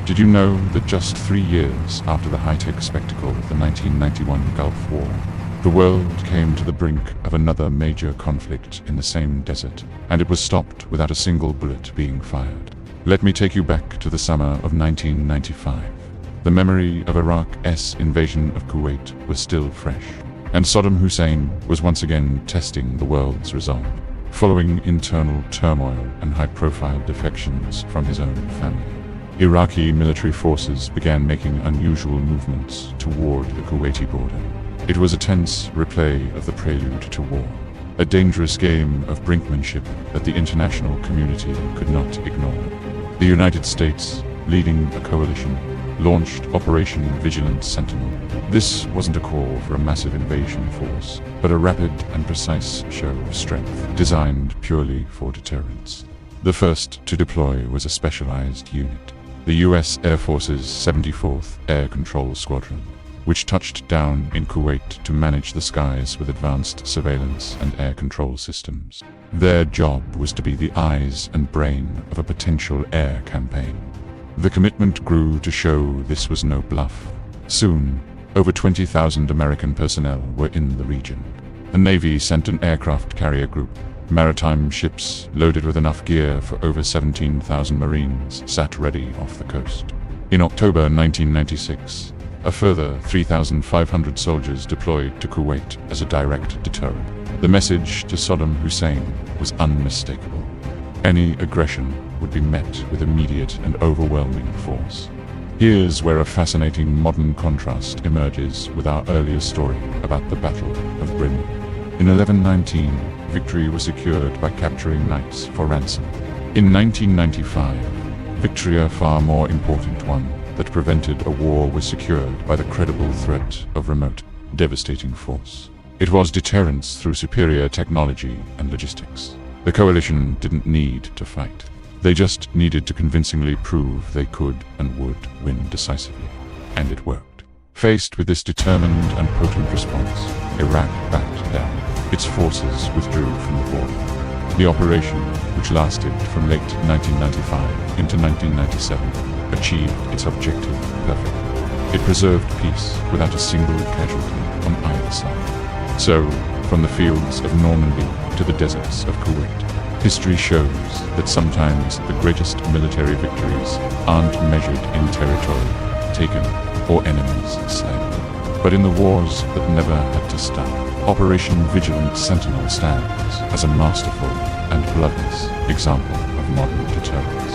Did you know that just 3 years after the high-tech spectacle of the 1991 Gulf War, the world came to the brink of another major conflict in the same desert, and it was stopped without a single bullet being fired? Let me take you back to the summer of 1995. The memory of Iraq's invasion of Kuwait was still fresh, and Saddam Hussein was once again testing the world's resolve, following internal turmoil and high-profile defections from his own family. Iraqi military forces began making unusual movements toward the Kuwaiti border. It was a tense replay of the prelude to war, a dangerous game of brinkmanship that the international community could not ignore. The United States, leading a coalition, launched Operation Vigilant Sentinel. This wasn't a call for a massive invasion force, but a rapid and precise show of strength, designed purely for deterrence. The first to deploy was a specialized unit, the U.S. Air Force's 74th Air Control Squadron, which touched down in Kuwait to manage the skies with advanced surveillance and air control systems. Their job was to be the eyes and brain of a potential air campaign. The commitment grew to show this was no bluff. Soon, over 20,000 American personnel were in the region. The Navy sent an aircraft carrier group. Maritime ships loaded with enough gear for over 17,000 Marines sat ready off the coast. In October 1996, a further 3,500 soldiers deployed to Kuwait as a direct deterrent. The message to Saddam Hussein was unmistakable. Any aggression would be met with immediate and overwhelming force. Here's where a fascinating modern contrast emerges with our earlier story about the Battle of Britain. In 1119, victory was secured by capturing knights for ransom. In 1995, victory, a far more important one, that prevented a war, was secured by the credible threat of remote, devastating force. It was deterrence through superior technology and logistics. The coalition didn't need to fight. They just needed to convincingly prove they could and would win decisively. And it worked. Faced with this determined and potent response, Iraq backed down. Its forces withdrew from the border. The operation, which lasted from late 1995 into 1997, achieved its objective perfectly. It preserved peace without a single casualty on either side. So, from the fields of Normandy to the deserts of Kuwait, history shows that sometimes the greatest military victories aren't measured in territory taken or enemies slain, but in the wars that never had to stop. Operation Vigilant Sentinel stands as a masterful and bloodless example of modern deterrence.